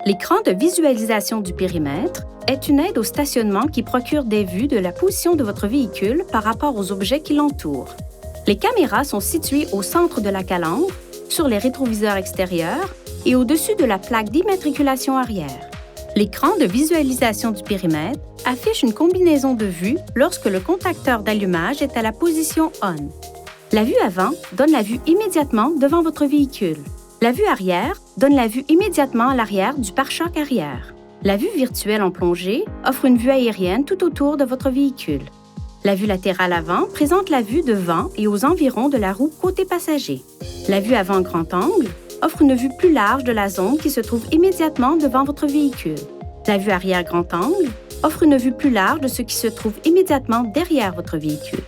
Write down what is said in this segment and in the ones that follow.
L'écran de visualisation du périmètre est une aide au stationnement qui procure des vues de la position de votre véhicule par rapport aux objets qui l'entourent. Les caméras sont situées au centre de la calandre, sur les rétroviseurs extérieurs et au-dessus de la plaque d'immatriculation arrière. L'écran de visualisation du périmètre affiche une combinaison de vues lorsque le contacteur d'allumage est à la position ON. La vue avant donne la vue immédiatement devant votre véhicule. La vue arrière donne la vue immédiatement à l'arrière du pare-choc arrière. La vue virtuelle en plongée offre une vue aérienne tout autour de votre véhicule. La vue latérale avant présente la vue devant et aux environs de la roue côté passager. La vue avant grand angle offre une vue plus large de la zone qui se trouve immédiatement devant votre véhicule. La vue arrière grand angle offre une vue plus large de ce qui se trouve immédiatement derrière votre véhicule.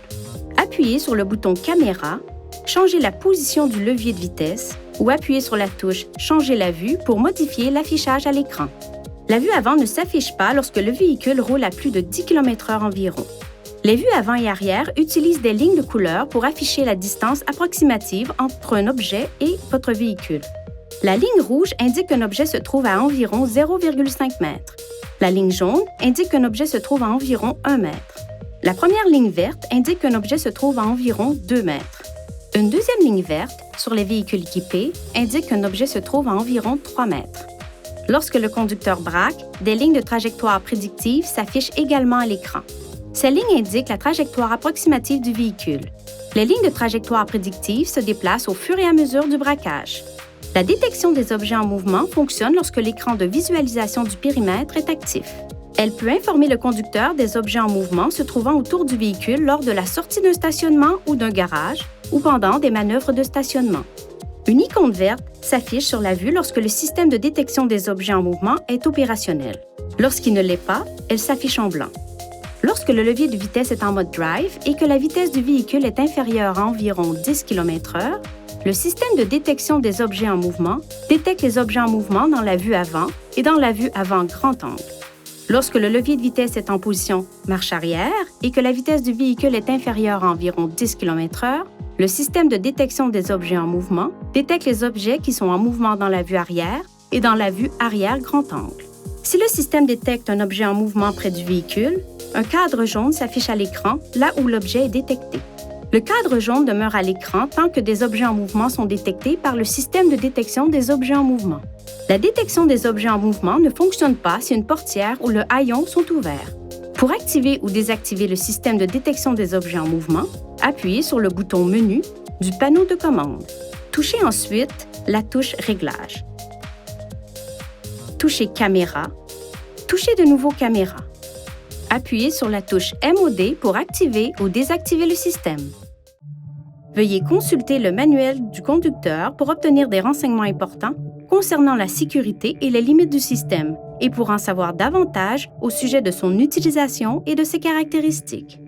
Appuyez sur le bouton Caméra, changez la position du levier de vitesse ou appuyez sur la touche Changer la vue pour modifier l'affichage à l'écran. La vue avant ne s'affiche pas lorsque le véhicule roule à plus de 10 km/h environ. Les vues avant et arrière utilisent des lignes de couleur pour afficher la distance approximative entre un objet et votre véhicule. La ligne rouge indique qu'un objet se trouve à environ 0,5 m. La ligne jaune indique qu'un objet se trouve à environ 1 m. La première ligne verte indique qu'un objet se trouve à environ 2 m. Une deuxième ligne verte, sur les véhicules équipés, indique qu'un objet se trouve à environ 3 m. Lorsque le conducteur braque, des lignes de trajectoire prédictives s'affichent également à l'écran. Ces lignes indiquent la trajectoire approximative du véhicule. Les lignes de trajectoire prédictive se déplacent au fur et à mesure du braquage. La détection des objets en mouvement fonctionne lorsque l'écran de visualisation du périmètre est actif. Elle peut informer le conducteur des objets en mouvement se trouvant autour du véhicule lors de la sortie d'un stationnement ou d'un garage ou pendant des manœuvres de stationnement. Une icône verte s'affiche sur la vue lorsque le système de détection des objets en mouvement est opérationnel. Lorsqu'il ne l'est pas, elle s'affiche en blanc. Lorsque le levier de vitesse est en mode drive et que la vitesse du véhicule est inférieure à environ 10 km/h, le système de détection des objets en mouvement détecte les objets en mouvement dans la vue avant et dans la vue avant grand angle. Lorsque le levier de vitesse est en position marche arrière et que la vitesse du véhicule est inférieure à environ 10 km/h, le système de détection des objets en mouvement détecte les objets qui sont en mouvement dans la vue arrière et dans la vue arrière grand angle. Si le système détecte un objet en mouvement près du véhicule, un cadre jaune s'affiche à l'écran là où l'objet est détecté. Le cadre jaune demeure à l'écran tant que des objets en mouvement sont détectés par le système de détection des objets en mouvement. La détection des objets en mouvement ne fonctionne pas si une portière ou le haillon sont ouverts. Pour activer ou désactiver le système de détection des objets en mouvement, appuyez sur le bouton Menu du panneau de commande. Touchez ensuite la touche Réglage. Touchez Caméra. Touchez de nouveau Caméra. Appuyez sur la touche MOD pour activer ou désactiver le système. Veuillez consulter le manuel du conducteur pour obtenir des renseignements importants concernant la sécurité et les limites du système et pour en savoir davantage au sujet de son utilisation et de ses caractéristiques.